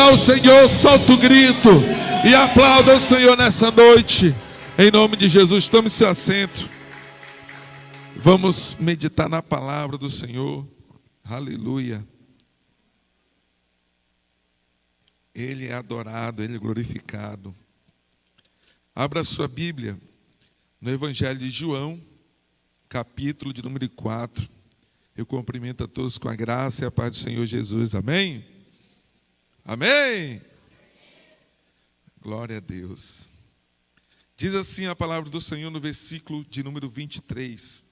exaltar o Senhor, solta o grito e aplauda o Senhor nessa noite. Em nome de Jesus, tome seu assento. Vamos meditar na palavra do Senhor. Aleluia. Ele é adorado, Ele é glorificado. Abra sua Bíblia no Evangelho de João, capítulo de número 4. Eu cumprimento a todos com a graça e a paz do Senhor Jesus. Amém? Amém? Glória a Deus. Diz assim a palavra do Senhor no versículo de número 23.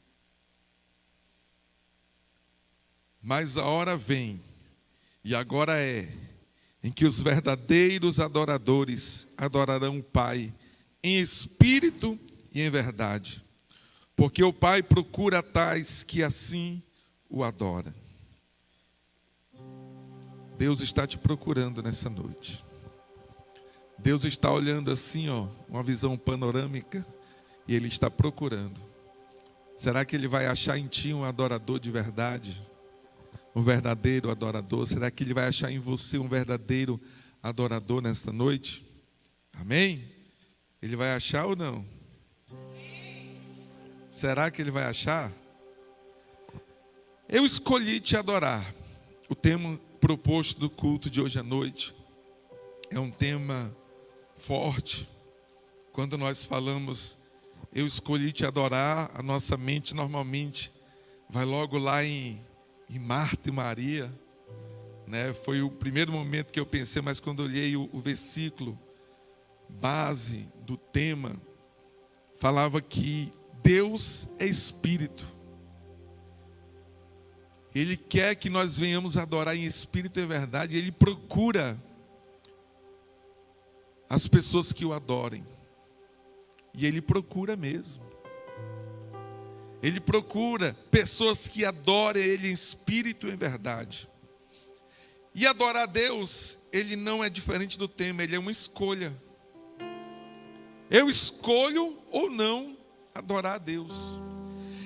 Mas a hora vem, e agora é, em que os verdadeiros adoradores adorarão o Pai em espírito e em verdade, porque o Pai procura tais que assim o adoram. Deus está te procurando nessa noite. Deus está olhando assim, uma visão panorâmica, e Ele está procurando. Será que Ele vai achar em ti um adorador de verdade? Um verdadeiro adorador? Será que Ele vai achar em você um verdadeiro adorador nesta noite? Amém? Ele vai achar ou não? Será que Ele vai achar? Eu escolhi te adorar. O tema proposto do culto de hoje à noite é um tema forte. Quando nós falamos eu escolhi te adorar, a nossa mente normalmente vai logo lá em Marta e Maria, né? Foi o primeiro momento que eu pensei, mas quando eu olhei o versículo base do tema, falava que Deus é Espírito. Ele quer que nós venhamos adorar em espírito e verdade. Ele procura as pessoas que o adorem. E Ele procura mesmo. Ele procura pessoas que adorem Ele em espírito e em verdade. E adorar a Deus, Ele não é diferente do tema, Ele é uma escolha. Eu escolho ou não adorar a Deus.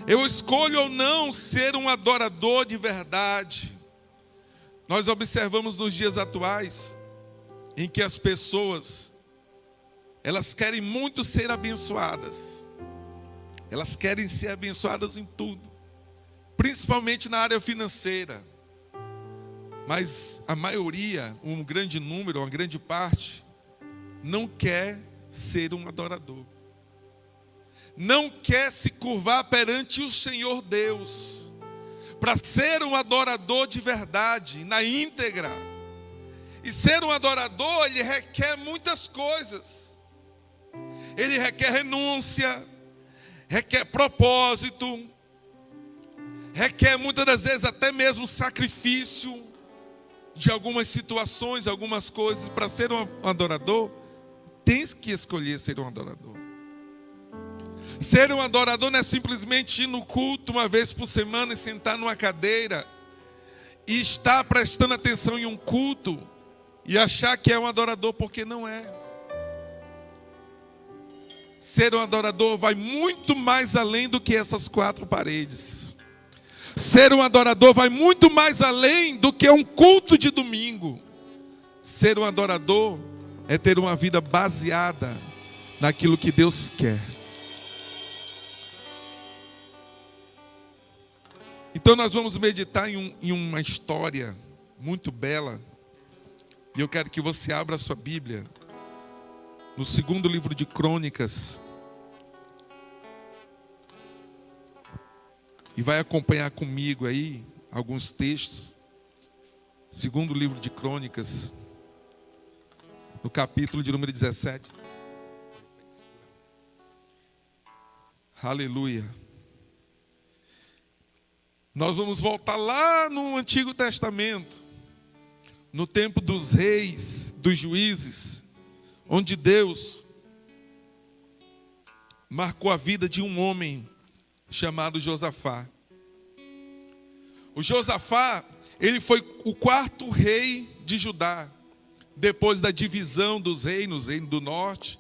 Eu escolho ou não ser um adorador de verdade. Nós observamos nos dias atuais, em que as pessoas, elas querem muito ser abençoadas. Elas querem ser abençoadas em tudo, principalmente na área financeira. Mas a maioria, um grande número, uma grande parte, não quer ser um adorador. Não quer se curvar perante o Senhor Deus, para ser um adorador de verdade, na íntegra. E ser um adorador, ele requer muitas coisas. Ele requer renúncia, requer propósito, requer muitas das vezes até mesmo sacrifício de algumas situações, algumas coisas. Para ser um adorador, tens que escolher ser um adorador. Ser um adorador não é simplesmente ir no culto uma vez por semana e sentar numa cadeira e estar prestando atenção em um culto e achar que é um adorador, porque não é. Ser um adorador vai muito mais além do que essas quatro paredes. Ser um adorador vai muito mais além do que um culto de domingo. Ser um adorador é ter uma vida baseada naquilo que Deus quer. Então nós vamos meditar em uma história muito bela. E eu quero que você abra a sua Bíblia no segundo livro de Crônicas. E vai acompanhar comigo aí alguns textos. Segundo livro de Crônicas, no capítulo de número 17. Aleluia. Nós vamos voltar lá no Antigo Testamento, no tempo dos reis, dos juízes, onde Deus marcou a vida de um homem chamado Josafá. O Josafá, ele foi o quarto rei de Judá, depois da divisão dos reinos, o reino do norte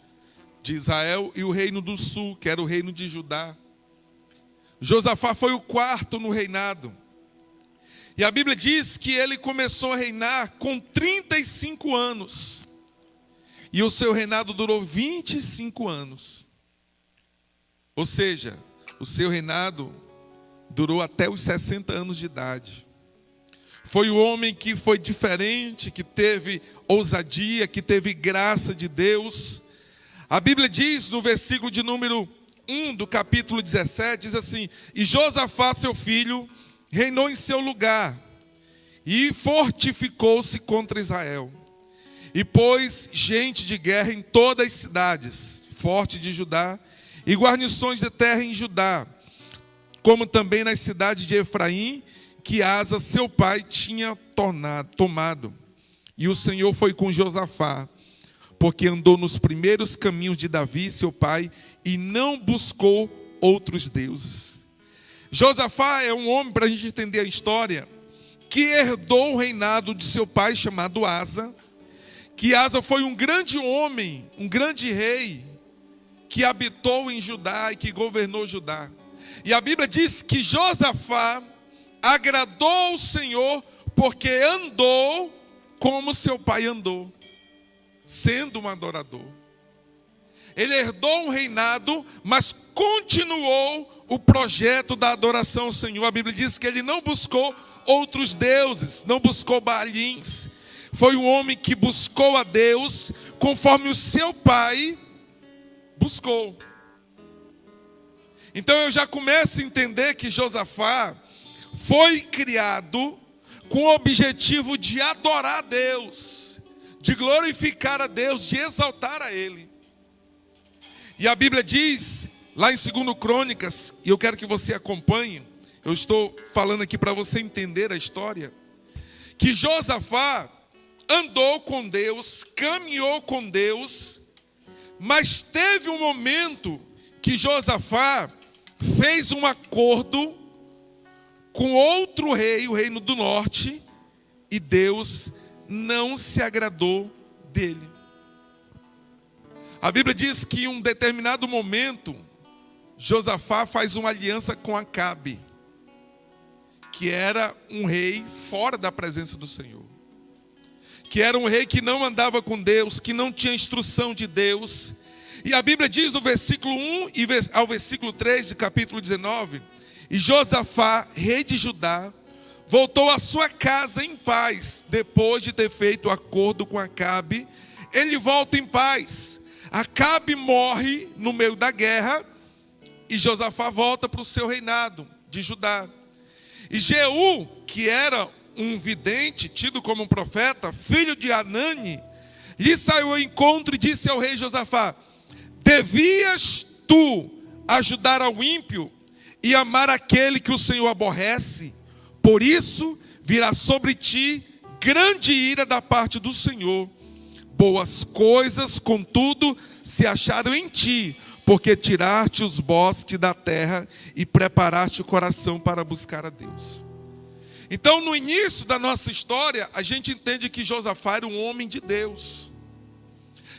de Israel e o reino do sul, que era o reino de Judá. Josafá foi o quarto no reinado. E a Bíblia diz que ele começou a reinar com 35 anos. E o seu reinado durou 25 anos. Ou seja, o seu reinado durou até os 60 anos de idade. Foi o homem que foi diferente, que teve ousadia, que teve graça de Deus. A Bíblia diz no versículo de número 1 do capítulo 17, diz assim: e Josafá, seu filho, reinou em seu lugar e fortificou-se contra Israel. E pôs gente de guerra em todas as cidades fortes de Judá e guarnições de terra em Judá, como também nas cidades de Efraim, que Asa, seu pai, tinha tomado. E o Senhor foi com Josafá, porque andou nos primeiros caminhos de Davi, seu pai, e não buscou outros deuses. Josafá é um homem, para a gente entender a história, que herdou o reinado de seu pai, chamado Asa. Que Asa foi um grande homem, um grande rei, que habitou em Judá e que governou Judá. E a Bíblia diz que Josafá agradou o Senhor porque andou como seu pai andou, sendo um adorador. Ele herdou um reinado, mas continuou o projeto da adoração ao Senhor. A Bíblia diz que ele não buscou outros deuses, não buscou Baalins. Foi um homem que buscou a Deus conforme o seu pai buscou. Então eu já começo a entender que Josafá foi criado com o objetivo de adorar a Deus, de glorificar a Deus, de exaltar a Ele. E a Bíblia diz, lá em 2 Crônicas, e eu quero que você acompanhe, eu estou falando aqui para você entender a história, que Josafá andou com Deus, caminhou com Deus, mas teve um momento que Josafá fez um acordo com outro rei, o reino do norte, e Deus não se agradou dele. A Bíblia diz que em um determinado momento, Josafá faz uma aliança com Acabe, que era um rei fora da presença do Senhor. Que era um rei que não andava com Deus, que não tinha instrução de Deus. E a Bíblia diz no versículo 1 ao versículo 3 do capítulo 19, e Josafá, rei de Judá, voltou à sua casa em paz, depois de ter feito acordo com Acabe. Ele volta em paz. Acabe morre no meio da guerra, e Josafá volta para o seu reinado de Judá. E Jeú, que era um vidente, tido como um profeta, filho de Anani, lhe saiu ao encontro e disse ao rei Josafá: devias tu ajudar ao ímpio e amar aquele que o Senhor aborrece? Por isso virá sobre ti grande ira da parte do Senhor. Boas coisas, contudo, se acharam em ti, porque tiraste os bosques da terra e preparaste o coração para buscar a Deus. Então, no início da nossa história, a gente entende que Josafá era um homem de Deus,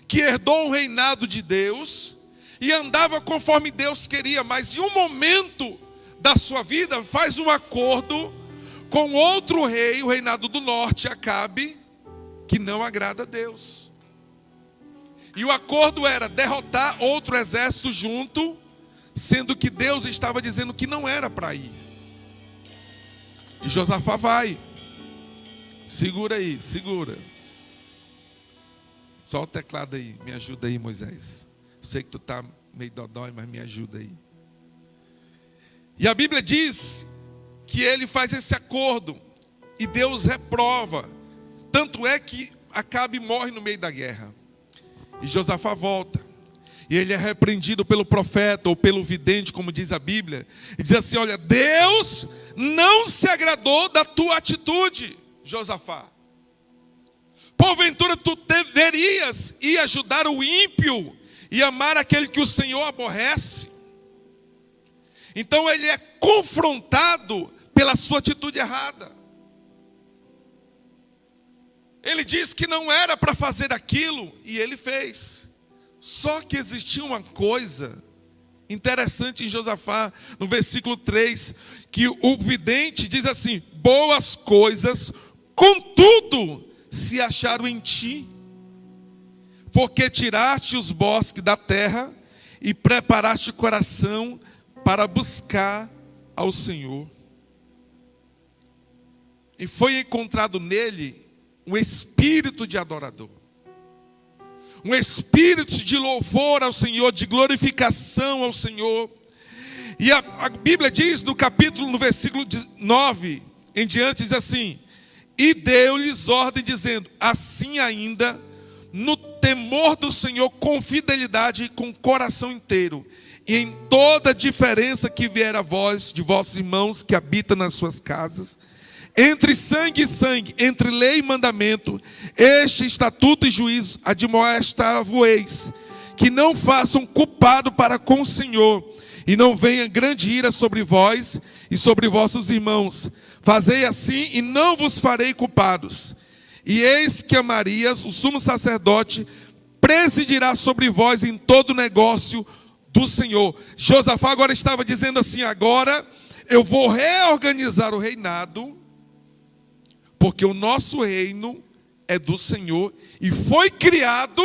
que herdou o reinado de Deus e andava conforme Deus queria, mas em um momento da sua vida faz um acordo com outro rei, o reinado do norte, Acabe, que não agrada a Deus. E o acordo era derrotar outro exército junto, sendo que Deus estava dizendo que não era para ir. E Josafá vai. Segura aí, segura. Só o teclado aí, me ajuda aí, Moisés. Eu sei que tu está meio dodói, mas me ajuda aí. E a Bíblia diz que ele faz esse acordo e Deus reprova. Tanto é que Acabe morre no meio da guerra. E Josafá volta. E ele é repreendido pelo profeta ou pelo vidente, como diz a Bíblia. E diz assim: olha, Deus não se agradou da tua atitude, Josafá. Porventura tu deverias ir ajudar o ímpio e amar aquele que o Senhor aborrece. Então ele é confrontado pela sua atitude errada. Ele diz que não era para fazer aquilo e ele fez. Só que existia uma coisa interessante em Josafá, no versículo 3, que o vidente diz assim: boas coisas, contudo, se acharam em ti, porque tiraste os bosques da terra e preparaste o coração para buscar ao Senhor. E foi encontrado nele um espírito de adorador, um espírito de louvor ao Senhor, de glorificação ao Senhor. E a Bíblia diz no versículo 9 em diante, diz assim: e deu-lhes ordem dizendo: assim ainda, no temor do Senhor, com fidelidade e com coração inteiro, e em toda diferença que vier a vós, de vossos irmãos que habitam nas suas casas, entre sangue e sangue, entre lei e mandamento, este estatuto e juízo admoesta-vos, que não façam culpado para com o Senhor, e não venha grande ira sobre vós e sobre vossos irmãos. Fazei assim e não vos farei culpados. E eis que Amarias, o sumo sacerdote, presidirá sobre vós em todo o negócio do Senhor. Josafá agora estava dizendo assim: agora eu vou reorganizar o reinado, porque o nosso reino é do Senhor e foi criado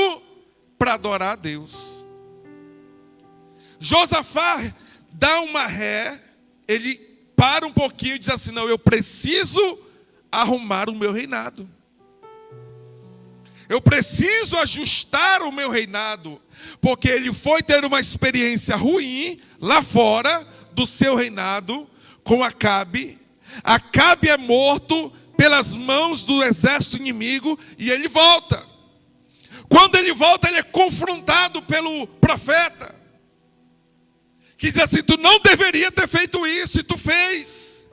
para adorar a Deus. Josafá dá uma ré, ele para um pouquinho e diz assim: não, eu preciso arrumar o meu reinado. Eu preciso ajustar o meu reinado, porque ele foi ter uma experiência ruim lá fora do seu reinado com Acabe. Acabe é morto pelas mãos do exército inimigo e ele volta. Quando ele volta, ele é confrontado pelo profeta, que diz assim: tu não deveria ter feito isso e tu fez.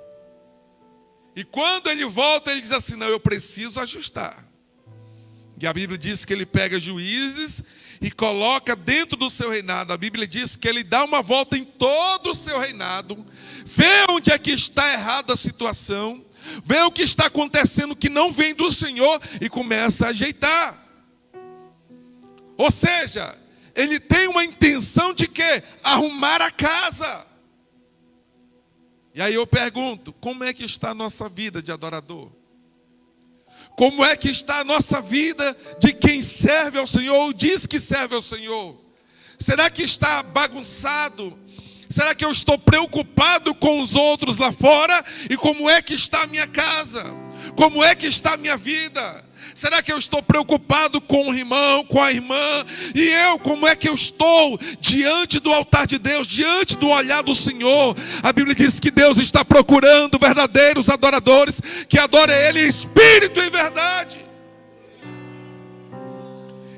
E quando ele volta, ele diz assim: não, eu preciso ajustar. E a Bíblia diz que ele pega juízes e coloca dentro do seu reinado. A Bíblia diz que ele dá uma volta em todo o seu reinado, vê onde é que está errada a situação, vê o que está acontecendo que não vem do Senhor e começa a ajeitar. Ou seja, ele tem uma intenção de quê? Arrumar a casa. E aí eu pergunto: como é que está a nossa vida de adorador? Como é que está a nossa vida de quem serve ao Senhor ou diz que serve ao Senhor? Será que está bagunçado? Será que eu estou preocupado com os outros lá fora? E como é que está a minha casa? Como é que está a minha vida? Será que eu estou preocupado com o irmão, com a irmã? E eu, como é que eu estou diante do altar de Deus, diante do olhar do Senhor? A Bíblia diz que Deus está procurando verdadeiros adoradores, que adorem Ele em espírito e em verdade.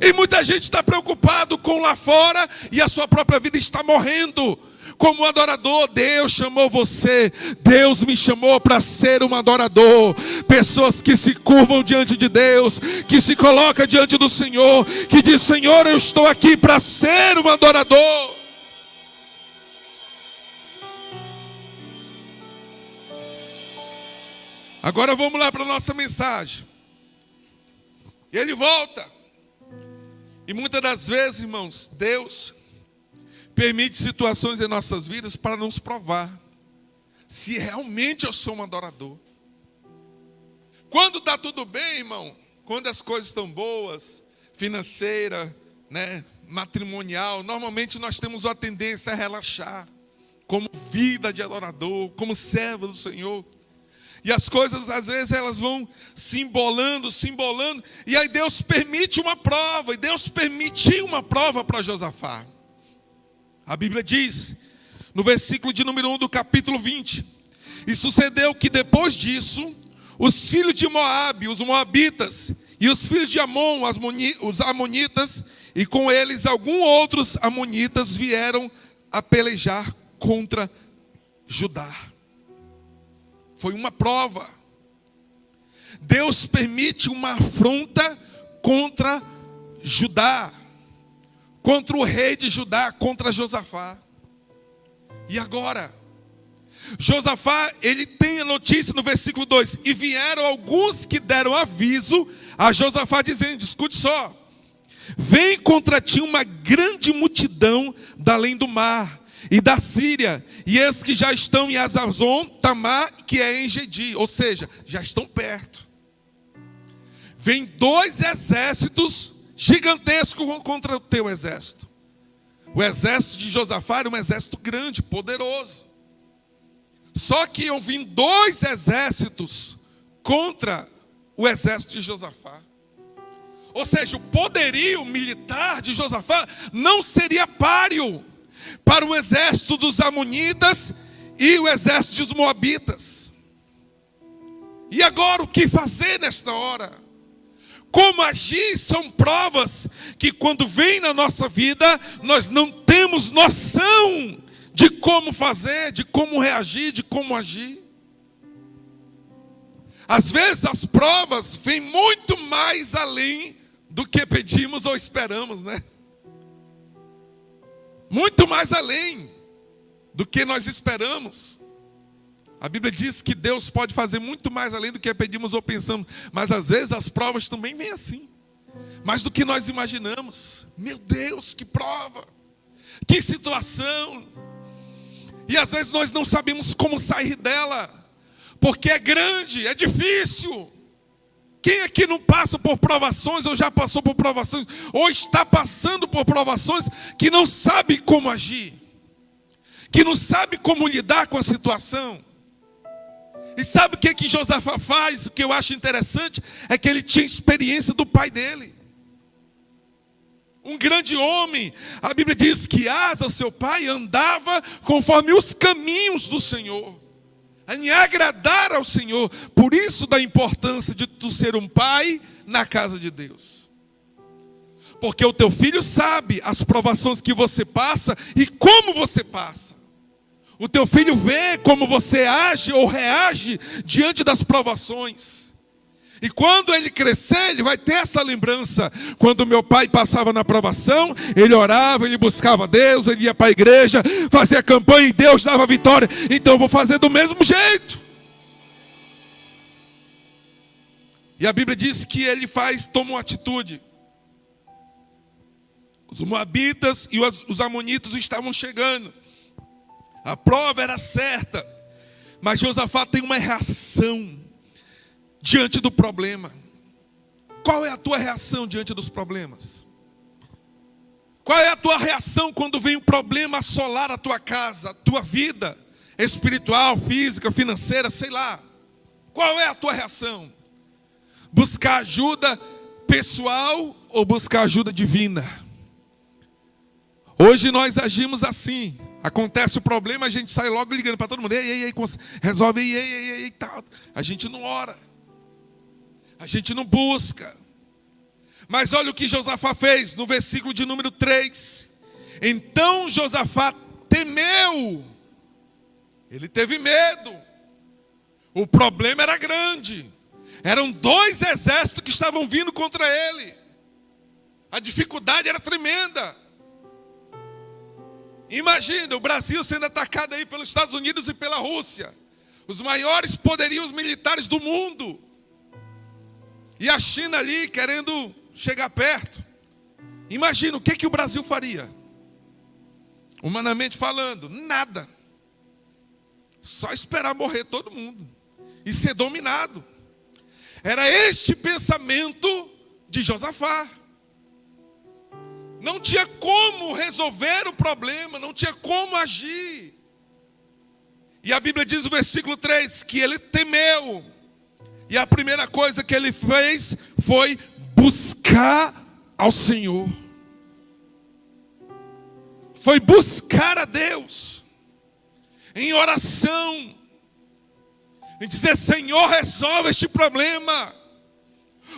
E muita gente está preocupado com lá fora e a sua própria vida está morrendo. Como adorador, Deus chamou você, Deus me chamou para ser um adorador. Pessoas que se curvam diante de Deus, que se colocam diante do Senhor, que diz: Senhor, eu estou aqui para ser um adorador. Agora vamos lá para a nossa mensagem. Ele volta. E muitas das vezes, irmãos, Deus permite situações em nossas vidas para nos provar se realmente eu sou um adorador. Quando está tudo bem, irmão, quando as coisas estão boas, financeira, matrimonial, normalmente nós temos a tendência a relaxar, como vida de adorador, como servo do Senhor. E as coisas, às vezes, elas vão se embolando, e aí Deus permite uma prova, e Deus permitiu uma prova para Josafá. A Bíblia diz, no versículo de número 1 do capítulo 20, e sucedeu que depois disso, os filhos de Moabe, os moabitas, e os filhos de Amon, os amonitas, e com eles alguns outros amonitas vieram a pelejar contra Judá. Foi uma prova. Deus permite uma afronta contra Judá, contra o rei de Judá, contra Josafá. E agora, Josafá, ele tem a notícia no versículo 2: e vieram alguns que deram aviso a Josafá, dizendo: escute só, vem contra ti uma grande multidão da além do mar, e da Síria, e eis que já estão em Hazazon Tamar, que é em Gedi, ou seja, já estão perto. Vem 2 exércitos gigantescos contra o teu exército. O exército de Josafá era um exército grande, poderoso. Só que iam vir 2 exércitos contra o exército de Josafá. Ou seja, o poderio militar de Josafá não seria páreo para o exército dos amonitas e o exército dos moabitas. E agora o que fazer nesta hora? Como agir? São provas que quando vem na nossa vida, nós não temos noção de como fazer, de como reagir, de como agir. Às vezes as provas vêm muito mais além do que pedimos ou esperamos, né? Muito mais além do que nós esperamos. A Bíblia diz que Deus pode fazer muito mais além do que pedimos ou pensamos. Mas às vezes as provas também vêm assim. Mais do que nós imaginamos. Meu Deus, que prova! Que situação! E às vezes nós não sabemos como sair dela. Porque é grande, é difícil. Quem aqui não passa por provações, ou já passou por provações, ou está passando por provações, que não sabe como agir, que não sabe como lidar com a situação? E sabe o que Josafá faz? O que eu acho interessante é que ele tinha experiência do pai dele. Um grande homem. A Bíblia diz que Asa, seu pai, andava conforme os caminhos do Senhor, em agradar ao Senhor. Por isso da importância de tu ser um pai na casa de Deus. Porque o teu filho sabe as provações que você passa e como você passa. O teu filho vê como você age ou reage diante das provações. E quando ele crescer, ele vai ter essa lembrança. Quando meu pai passava na provação, ele orava, ele buscava Deus, ele ia para a igreja, fazia campanha e Deus dava vitória. Então eu vou fazer do mesmo jeito. E a Bíblia diz que ele toma uma atitude. Os moabitas e os amonitas estavam chegando. A prova era certa. Mas Josafá tem uma reação diante do problema. Qual é a tua reação diante dos problemas? Qual é a tua reação quando vem um problema assolar a tua casa, a tua vida espiritual, física, financeira, sei lá? Qual é a tua reação? Buscar ajuda pessoal ou buscar ajuda divina? Hoje nós agimos assim. Acontece o problema, a gente sai logo ligando para todo mundo. Ei, resolve, ei, tal. A gente não ora. A gente não busca. Mas olha o que Josafá fez no versículo de número 3. Então Josafá temeu. Ele teve medo. O problema era grande. Eram 2 exércitos que estavam vindo contra ele. A dificuldade era tremenda. Imagina o Brasil sendo atacado aí pelos Estados Unidos e pela Rússia. Os maiores poderios militares do mundo. E a China ali querendo chegar perto. Imagina o que o Brasil faria. Humanamente falando, nada. Só esperar morrer todo mundo. E ser dominado. Era este pensamento de Josafá. Não tinha como resolver o problema, não tinha como agir. E a Bíblia diz no versículo 3 que ele temeu. E a primeira coisa que ele fez foi buscar ao Senhor. Foi buscar a Deus em oração. E dizer: Senhor, resolve este problema,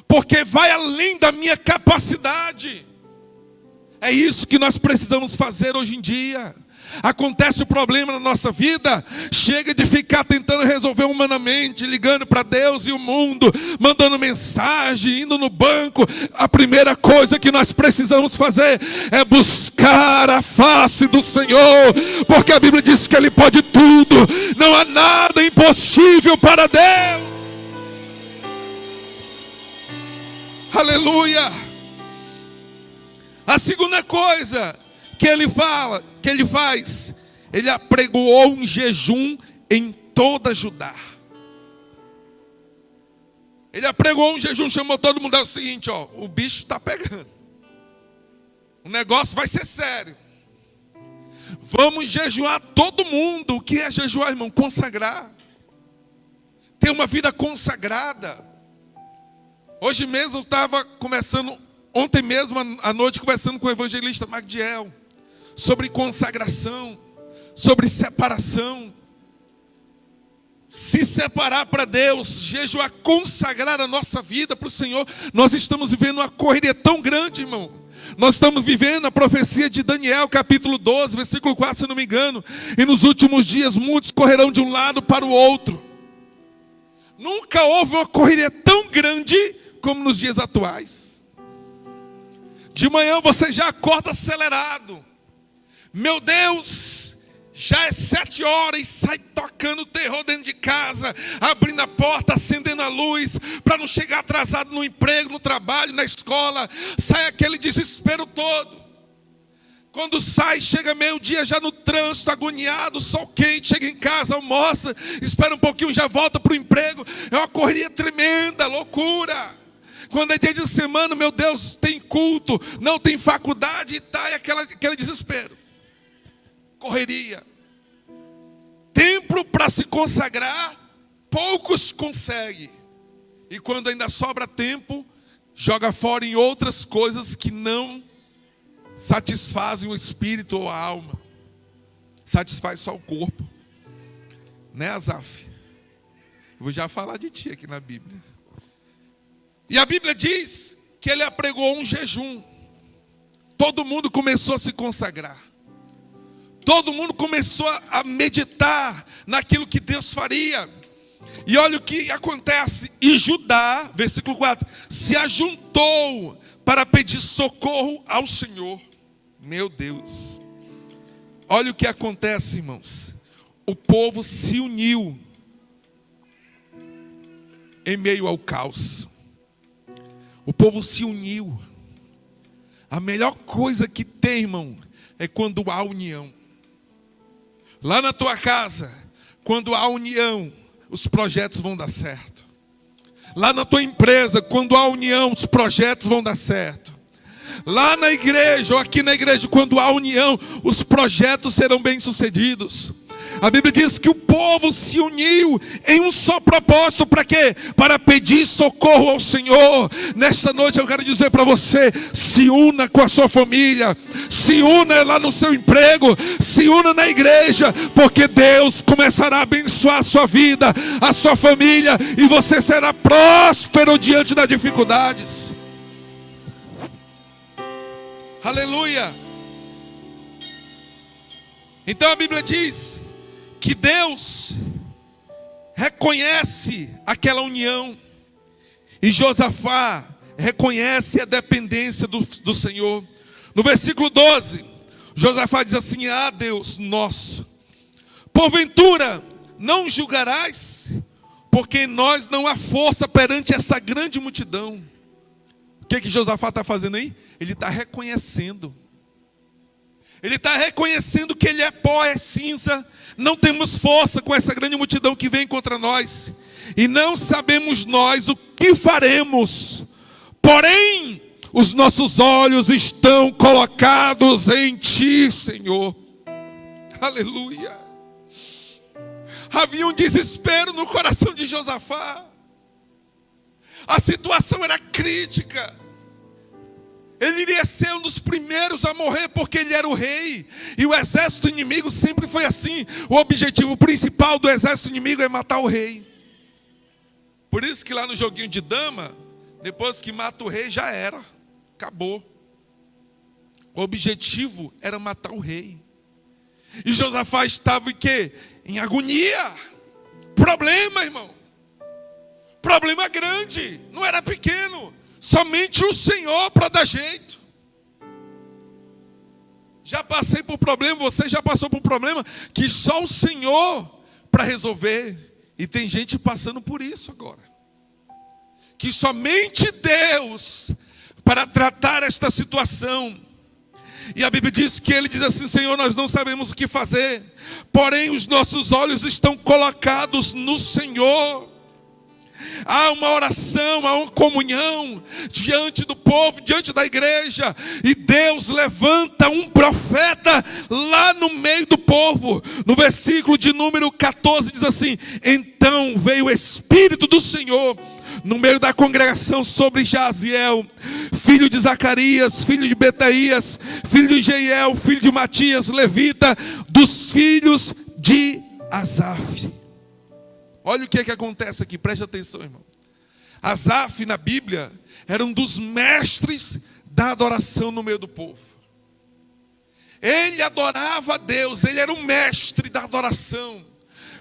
porque vai além da minha capacidade. É isso que nós precisamos fazer hoje em dia. Acontece o problema na nossa vida, chega de ficar tentando resolver humanamente, ligando para Deus e o mundo, mandando mensagem, indo no banco. A primeira coisa que nós precisamos fazer é buscar a face do Senhor, porque a Bíblia diz que Ele pode tudo, não há nada impossível para Deus. Aleluia. A segunda coisa que ele faz, ele apregoou um jejum em toda Judá. Ele apregoou um jejum, chamou todo mundo, é o seguinte, ó, o bicho está pegando. O negócio vai ser sério. Vamos jejuar todo mundo. O que é jejuar, irmão? Consagrar. Ter uma vida consagrada. Hoje mesmo eu estava conversando, ontem mesmo à noite, conversando com o evangelista Magdiel, sobre consagração, sobre separação. Se separar para Deus, jejuar, consagrar a nossa vida para o Senhor. Nós estamos vivendo uma correria tão grande, irmão. Nós estamos vivendo a profecia de Daniel, capítulo 12, versículo 4, se não me engano. E nos últimos dias, muitos correrão de um lado para o outro. Nunca houve uma correria tão grande como nos dias atuais. De manhã você já acorda acelerado. Meu Deus, já é 7 horas e sai tocando terror dentro de casa, abrindo a porta, acendendo a luz, para não chegar atrasado no emprego, no trabalho, na escola. Sai aquele desespero todo. Quando sai, chega meio-dia já no trânsito, agoniado, sol quente, chega em casa, almoça, espera um pouquinho, já volta para o emprego. É uma correria tremenda, loucura. Quando é dia de semana, meu Deus, tem culto, não tem faculdade e tá, é aquele desespero. Correria. Tempo para se consagrar, poucos conseguem. E quando ainda sobra tempo, joga fora em outras coisas que não satisfazem o espírito ou a alma. Satisfaz só o corpo. Né, Asaf? Vou já falar de ti aqui na Bíblia. E a Bíblia diz que ele apregou um jejum. Todo mundo começou a se consagrar. Todo mundo começou a meditar naquilo que Deus faria. E olha o que acontece. E Judá, versículo 4, se ajuntou para pedir socorro ao Senhor. Meu Deus. Olha o que acontece, irmãos. O povo se uniu em meio ao caos. O povo se uniu. A melhor coisa que tem, irmão, é quando há união. Lá na tua casa, quando há união, os projetos vão dar certo. Lá na tua empresa, quando há união, os projetos vão dar certo. Lá na igreja, ou aqui na igreja, quando há união, os projetos serão bem-sucedidos. A Bíblia diz que o povo se uniu em um só propósito. Para quê? Para pedir socorro ao Senhor. Nesta noite eu quero dizer para você: se una com a sua família, se una lá no seu emprego, se una na igreja, porque Deus começará a abençoar a sua vida, a sua família, e você será próspero diante das dificuldades. Aleluia. Então a Bíblia diz que Deus reconhece aquela união. E Josafá reconhece a dependência do Senhor. No versículo 12, Josafá diz assim: ah, Deus nosso, porventura não julgarás, porque em nós não há força perante essa grande multidão. O que Josafá está fazendo aí? Ele está reconhecendo. Ele está reconhecendo que ele é pó, é cinza. Não temos força com essa grande multidão que vem contra nós. E não sabemos nós o que faremos. Porém, os nossos olhos estão colocados em ti, Senhor. Aleluia. Havia um desespero no coração de Josafá. A situação era crítica. Ele iria ser um dos primeiros a morrer, porque ele era o rei. E o exército inimigo sempre foi assim. O objetivo principal do exército inimigo é matar o rei. Por isso que lá no joguinho de dama, depois que mata o rei, já era. Acabou. O objetivo era matar o rei. E Josafá estava em quê? Em agonia. Problema, irmão. Problema grande. Não era pequeno. Somente o Senhor para dar jeito. Já passei por problema, você já passou por problema que só o Senhor para resolver. E tem gente passando por isso agora. Que somente Deus para tratar esta situação. E a Bíblia diz que ele diz assim: Senhor, nós não sabemos o que fazer, porém os nossos olhos estão colocados no Senhor. Há uma oração, há uma comunhão diante do povo, diante da igreja. E Deus levanta um profeta lá no meio do povo. No versículo de número 14 diz assim: então veio o Espírito do Senhor no meio da congregação sobre Jaziel, filho de Zacarias, filho de Betaías, filho de Jeiel, filho de Matias, levita, dos filhos de Asaf. Olha o que acontece aqui, preste atenção, irmão. Asaf na Bíblia era um dos mestres da adoração no meio do povo. Ele adorava a Deus, ele era o mestre da adoração.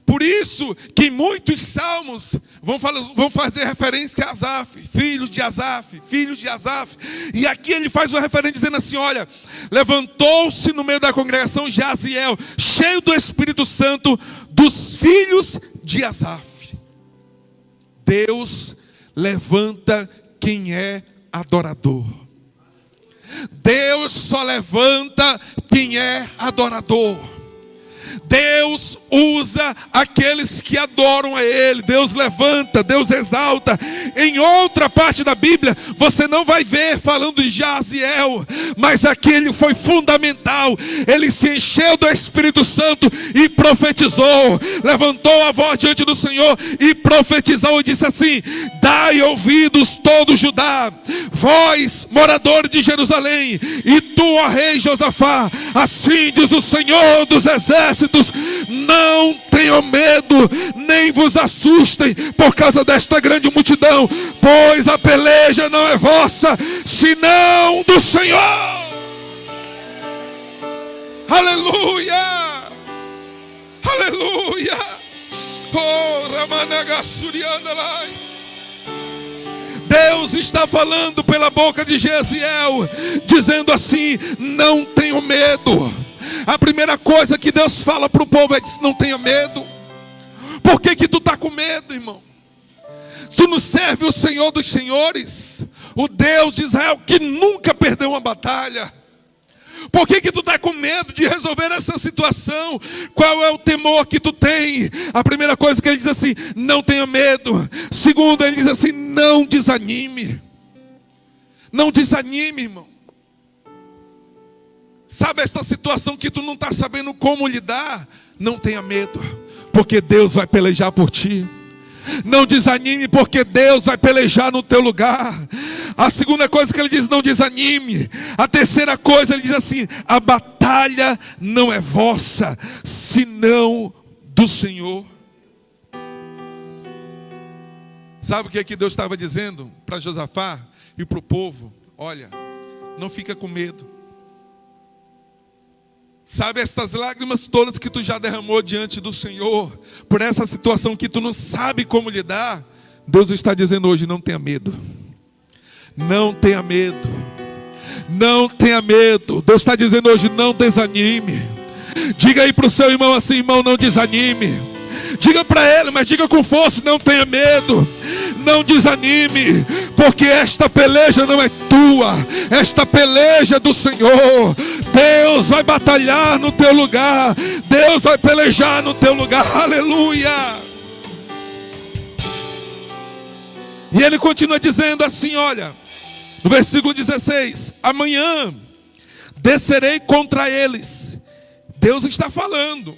Por isso que em muitos salmos vão fazer referência a Asaf, filhos de Asaf, filhos de Asaf. E aqui ele faz uma referência dizendo assim: olha, levantou-se no meio da congregação Jaziel, cheio do Espírito Santo, dos filhos de Asaf. Deus levanta quem é adorador. Deus só levanta quem é adorador. Deus usa aqueles que adoram a Ele. Deus levanta, Deus exalta. Em outra parte da Bíblia você não vai ver falando de Jaziel, mas aqui ele foi fundamental. Ele se encheu do Espírito Santo e profetizou. Levantou a voz diante do Senhor e profetizou e disse assim: dai ouvidos todo Judá, vós moradores de Jerusalém, e tu, ó rei Josafá, assim diz o Senhor dos exércitos: não tenham medo, nem vos assustem por causa desta grande multidão, pois a peleja não é vossa, senão do Senhor. Aleluia, aleluia. Oh, Ramanagassuriana lá. Deus está falando pela boca de Jeziel, dizendo assim: não tenham medo. A primeira coisa que Deus fala para o povo é: não tenha medo. Por que tu está com medo, irmão? Tu não serve o Senhor dos senhores, o Deus de Israel, que nunca perdeu uma batalha. Por que tu está com medo de resolver essa situação? Qual é o temor que tu tem? A primeira coisa que ele diz assim: não tenha medo. Segundo, ele diz assim: não desanime. Não desanime, irmão. Sabe esta situação que tu não está sabendo como lidar? Não tenha medo, porque Deus vai pelejar por ti. Não desanime, porque Deus vai pelejar no teu lugar. A segunda coisa que ele diz: não desanime. A terceira coisa, ele diz assim: a batalha não é vossa, senão do Senhor. Sabe o que Deus estava dizendo para Josafá e para o povo? Olha, não fica com medo. Sabe estas lágrimas todas que tu já derramou diante do Senhor, por essa situação que tu não sabe como lidar? Deus está dizendo hoje: não tenha medo. Não tenha medo. Não tenha medo. Deus está dizendo hoje: não desanime. Diga aí para o seu irmão assim: irmão, não desanime. Diga para ele, mas diga com força: não tenha medo. Não desanime, porque esta peleja não é tua, esta peleja é do Senhor. Deus vai batalhar no teu lugar, Deus vai pelejar no teu lugar. Aleluia. E ele continua dizendo assim, olha, no versículo 16: amanhã descerei contra eles. Deus está falando: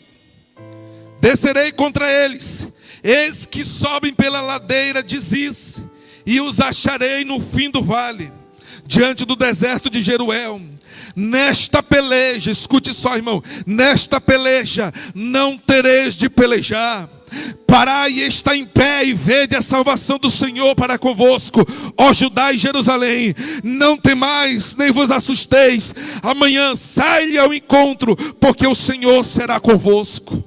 descerei contra eles, eis que sobem pela ladeira de Ziz, e os acharei no fim do vale, diante do deserto de Jeruel. Nesta peleja, escute só, irmão, nesta peleja não tereis de pelejar. Parai e está em pé e vede a salvação do Senhor para convosco, ó Judá e Jerusalém. Não temais, nem vos assusteis. Amanhã sai-lhe ao encontro, porque o Senhor será convosco.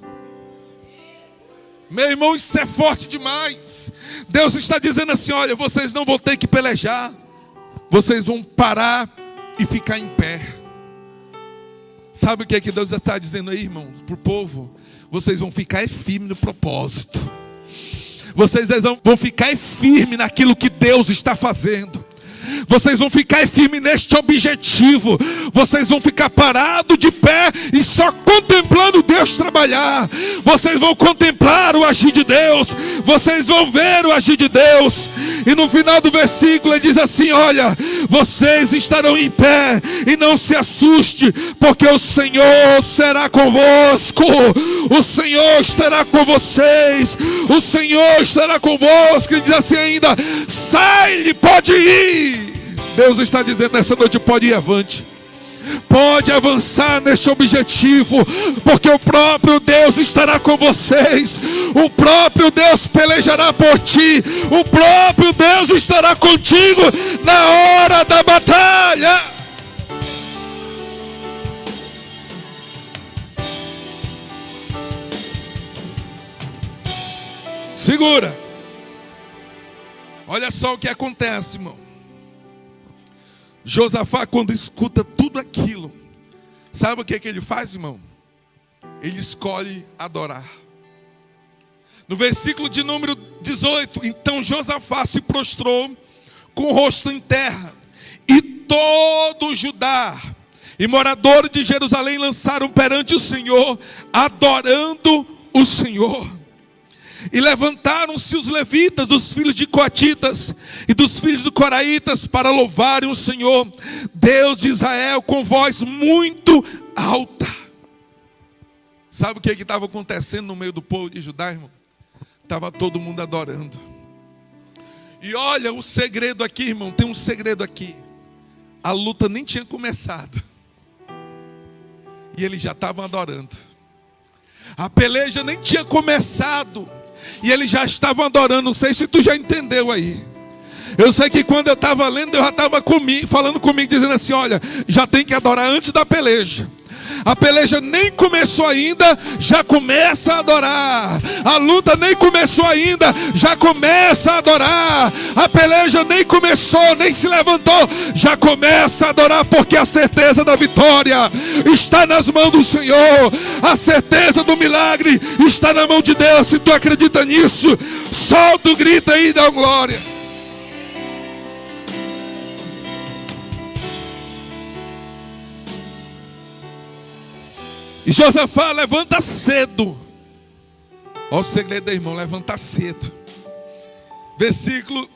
Meu irmão, isso é forte demais. Deus está dizendo assim: olha, vocês não vão ter que pelejar, vocês vão parar e ficar em pé. Sabe o que é que Deus está dizendo aí, irmão, para o povo? Vocês vão ficar firmes no propósito. Vocês vão ficar firmes naquilo que Deus está fazendo. Vocês vão ficar firmes neste objetivo. Vocês vão ficar parados de pé e só contemplando Deus trabalhar. Vocês vão contemplar o agir de Deus. Vocês vão ver o agir de Deus. E no final do versículo ele diz assim: olha, vocês estarão em pé e não se assuste, porque o Senhor será convosco. O Senhor estará com vocês. O Senhor estará convosco. Ele diz assim ainda: sai-lhe, pode ir. Deus está dizendo nessa noite: pode ir avante. Pode avançar neste objetivo, porque o próprio Deus estará com vocês. O próprio Deus pelejará por ti. O próprio Deus estará contigo na hora da batalha. Segura. Olha só o que acontece, irmão. Josafá, quando escuta tudo aquilo, sabe o que ele faz, irmão? Ele escolhe adorar. No versículo de número 18, então Josafá se prostrou com o rosto em terra, e todo Judá e moradores de Jerusalém lançaram perante o Senhor, adorando o Senhor. E levantaram-se os levitas, dos filhos de Coatitas e dos filhos de Coraitas, para louvarem o Senhor, Deus de Israel, com voz muito alta. Sabe o que estava acontecendo no meio do povo de Judá, irmão? Estava todo mundo adorando. E olha o segredo aqui, irmão, tem um segredo aqui. A luta nem tinha começado e eles já estavam adorando. A peleja nem tinha começado e eles já estavam adorando. Não sei se tu já entendeu aí. Eu sei que quando eu estava lendo, eu já estava falando comigo, dizendo assim: olha, já tem que adorar antes da peleja. A peleja nem começou ainda, já começa a adorar. A luta nem começou ainda, já começa a adorar. A peleja nem começou, nem se levantou, já começa a adorar, porque a certeza da vitória está nas mãos do Senhor. A certeza do milagre está na mão de Deus. Se tu acredita nisso, solta o grito aí e dá glória. E Josafá levanta cedo. Olha o segredo, irmão, levanta cedo. Versículo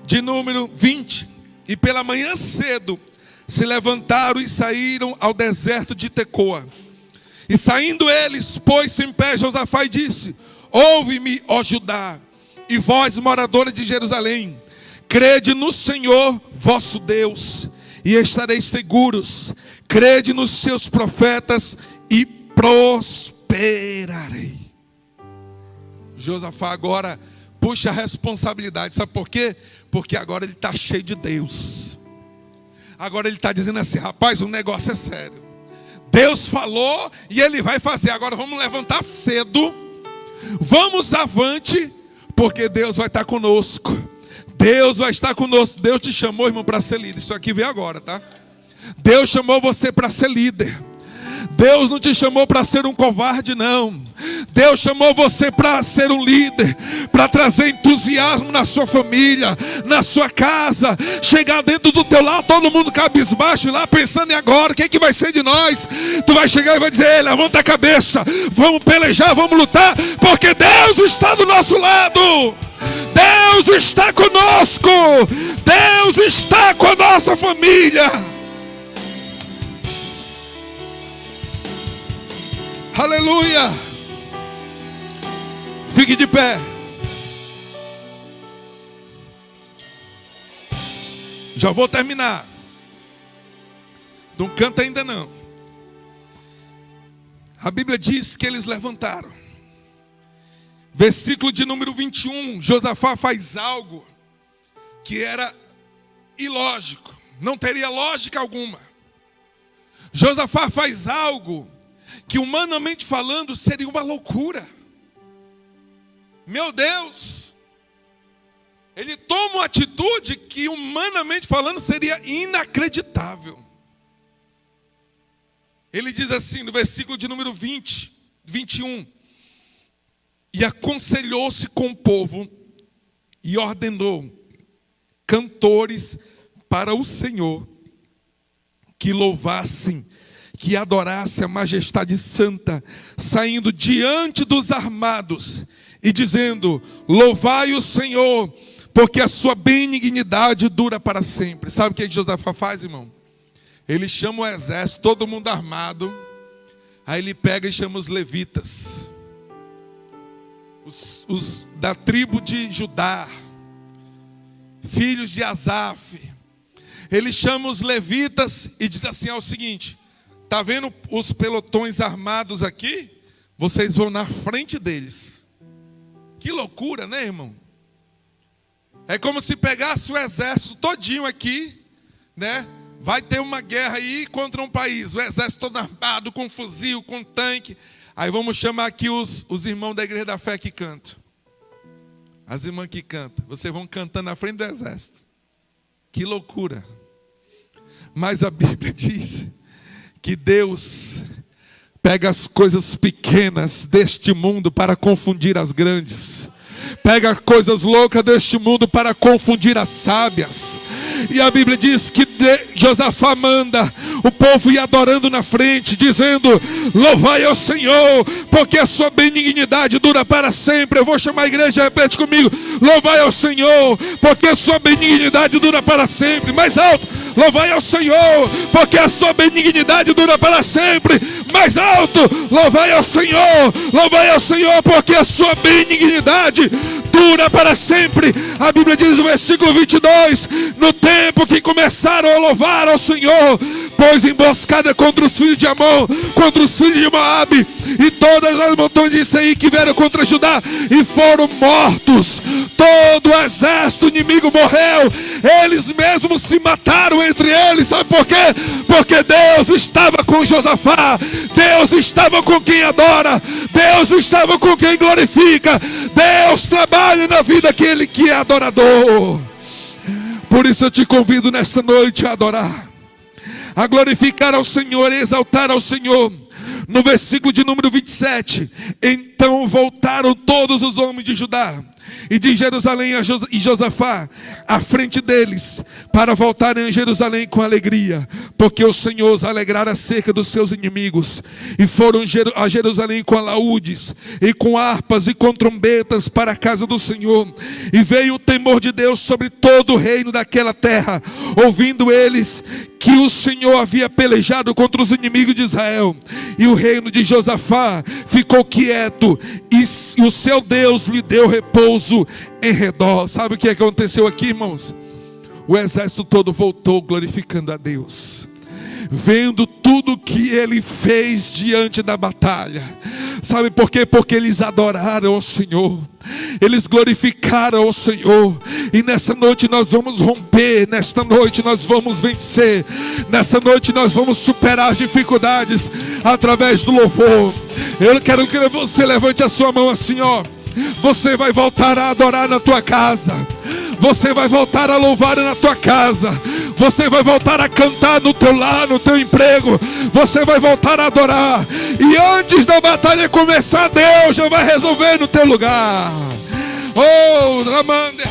de número 20. E pela manhã cedo se levantaram e saíram ao deserto de Tecoa. E saindo eles, pôs-se em pé Josafá e disse: ouve-me, ó Judá, e vós, moradores de Jerusalém, crede no Senhor vosso Deus, e estareis seguros. Crede nos seus profetas e prosperarei. Josafá agora puxa a responsabilidade. Sabe por quê? Porque agora ele está cheio de Deus. Agora ele está dizendo assim: rapaz, o negócio é sério. Deus falou e ele vai fazer. Agora vamos levantar cedo. Vamos avante, porque Deus vai estar conosco. Deus vai estar conosco. Deus te chamou, irmão, para ser líder. Isso aqui veio agora, tá? Deus chamou você para ser líder. Deus não te chamou para ser um covarde, não. Deus chamou você para ser um líder, para trazer entusiasmo na sua família, na sua casa. Chegar dentro do teu lar, todo mundo cabisbaixo lá, pensando em agora, o que vai ser de nós? Tu vai chegar e vai dizer: ei, levanta a cabeça, vamos pelejar, vamos lutar, porque Deus está do nosso lado. Deus está conosco. Deus está com a nossa família. Aleluia. Fique de pé. Já vou terminar. Não canta ainda não. A Bíblia diz que eles levantaram. Versículo de número 21. Josafá faz algo que era ilógico, não teria lógica alguma. Josafá faz algo que, humanamente falando, seria uma loucura. Meu Deus! Ele toma uma atitude que, humanamente falando, seria inacreditável. Ele diz assim, no versículo de número 21. E aconselhou-se com o povo e ordenou cantores para o Senhor, que louvassem, que adorassem a majestade santa, saindo diante dos armados e dizendo: louvai o Senhor, porque a sua benignidade dura para sempre. Sabe o que Josafá faz, irmão? Ele chama o exército, todo mundo armado. Aí ele pega e chama os levitas, os da tribo de Judá, filhos de Asaf. Ele chama os levitas e diz assim: é o seguinte, tá vendo os pelotões armados aqui? Vocês vão na frente deles. Que loucura, né, irmão? É como se pegasse o exército todinho aqui, né? Vai ter uma guerra aí contra um país, o exército todo armado, com fuzil, com tanque. Aí vamos chamar aqui os irmãos da Igreja da Fé que cantam. As irmãs que cantam. Vocês vão cantando na frente do exército. Que loucura. Mas a Bíblia diz que Deus pega as coisas pequenas deste mundo para confundir as grandes. Pega coisas loucas deste mundo para confundir as sábias. E a Bíblia diz que Josafá manda o povo ir adorando na frente, dizendo: louvai ao Senhor, porque a sua benignidade dura para sempre. Eu vou chamar a igreja, repete comigo: louvai ao Senhor, porque a sua benignidade dura para sempre. Mais alto: louvai ao Senhor, porque a sua benignidade dura para sempre. Mais alto: louvai ao Senhor, porque a sua benignidade dura para sempre. A Bíblia diz no versículo 22: no tempo que começaram a louvar ao Senhor, pôs emboscada contra os filhos de Amon, contra os filhos de Moabe, e todas as montanhas de Seir que vieram contra Judá, e foram mortos. Todo o exército inimigo morreu. Eles mesmos se mataram entre eles. Sabe por quê? Porque Deus estava com Josafá. Deus estava com quem adora. Deus estava com quem glorifica. Deus trabalha na vida daquele que é adorador. Por isso eu te convido nesta noite a adorar, a glorificar ao Senhor, a exaltar ao Senhor. No versículo de número 27, então voltaram todos os homens de Judá e de Jerusalém e Josafá à frente deles, para voltarem a Jerusalém com alegria, porque o Senhor os alegrara acerca dos seus inimigos. E foram a Jerusalém com alaúdes e com harpas e com trombetas para a casa do Senhor. E veio o temor de Deus sobre todo o reino daquela terra, ouvindo eles que o Senhor havia pelejado contra os inimigos de Israel. E o reino de Josafá ficou quieto, e o seu Deus lhe deu repouso em redor. Sabe o que aconteceu aqui, irmãos? O exército todo voltou glorificando a Deus, vendo tudo que ele fez diante da batalha. Sabe por quê? Porque eles adoraram ao Senhor, eles glorificaram ao Senhor. E nessa noite nós vamos romper, nesta noite nós vamos vencer, nessa noite nós vamos superar as dificuldades através do louvor. Eu quero que você levante a sua mão assim, ó. Você vai voltar a adorar na tua casa. Você vai voltar a louvar na tua casa. Você vai voltar a cantar no teu lar, no teu emprego. Você vai voltar a adorar. E antes da batalha começar, Deus já vai resolver no teu lugar. Oh, Ramande.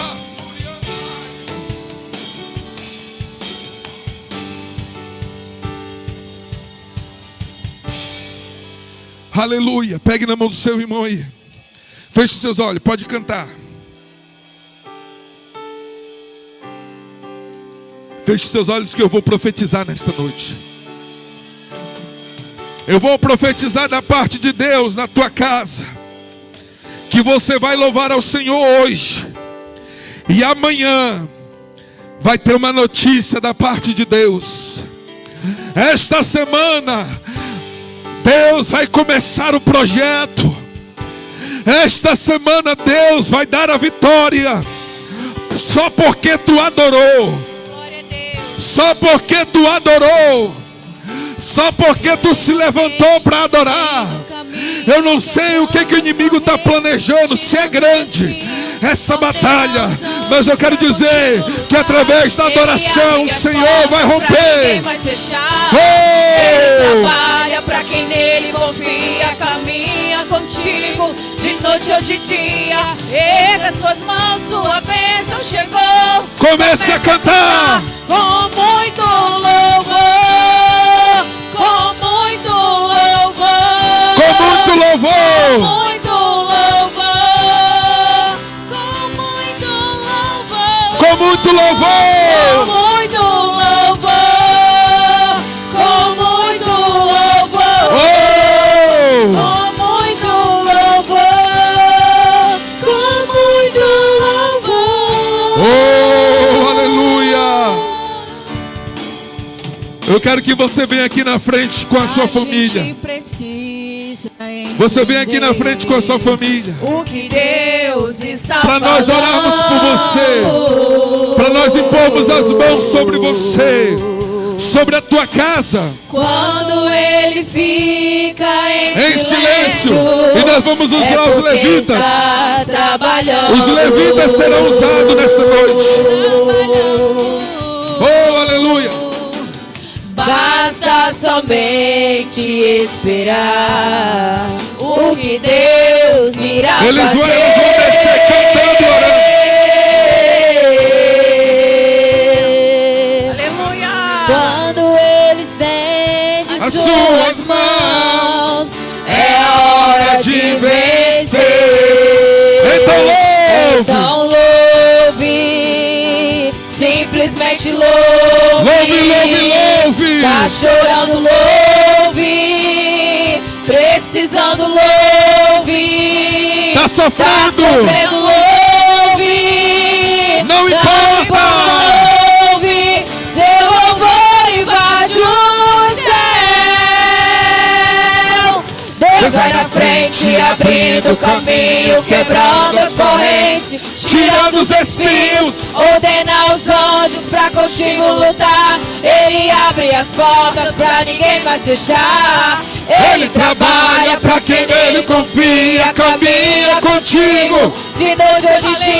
Aleluia. Pegue na mão do seu irmão aí. Feche seus olhos, pode cantar. Feche seus olhos que eu vou profetizar nesta noite. Eu vou profetizar da parte de Deus na tua casa, que você vai louvar ao Senhor hoje, e amanhã vai ter uma notícia da parte de Deus. Esta semana Deus vai começar o projeto. Esta semana Deus vai dar a vitória. Só porque tu adorou. Só porque tu adorou. Só porque tu se levantou para adorar. Eu não sei o que o inimigo está planejando, se é grande essa batalha, mas eu quero dizer que através da adoração o Senhor vai romper. Ele trabalha para quem nele confia, caminha contigo de noite ou de dia. Erga suas mãos, sua bênção chegou. Comece a cantar. muito louvor. Com muito louvor, com muito louvor, Oh! com muito louvor, com muito louvor. Oh, aleluia! Eu quero que você venha aqui na frente com a sua família. Você vem aqui na frente com a sua família. O que Deus está Para nós orarmos por você. Para nós impormos as mãos sobre você. Sobre a tua casa. Quando ele fica em silêncio. E nós vamos usar é os levitas. está trabalhando. Os levitas serão usados nesta noite. Oh, aleluia. Basta somente esperar o que Deus irá Eles fazer. vão descer cantando, orando. Aleluia. Quando Ele estende As suas suas mãos, é hora de vencer. Então louve. Então louve, simplesmente louve. Louve, louve, louve. Tá chorando, louve. Precisando, louve. Tá sofrendo. Louve. Não importa. Louve. Seu louvor invade os céus. Deus vai na frente, abrindo o caminho, quebrando as correntes, tirando os espinhos, ordena os anjos pra contigo lutar. Ele abre as portas pra ninguém mais fechar. Ele trabalha pra quem nele confia, caminha contigo de noite ou de dia.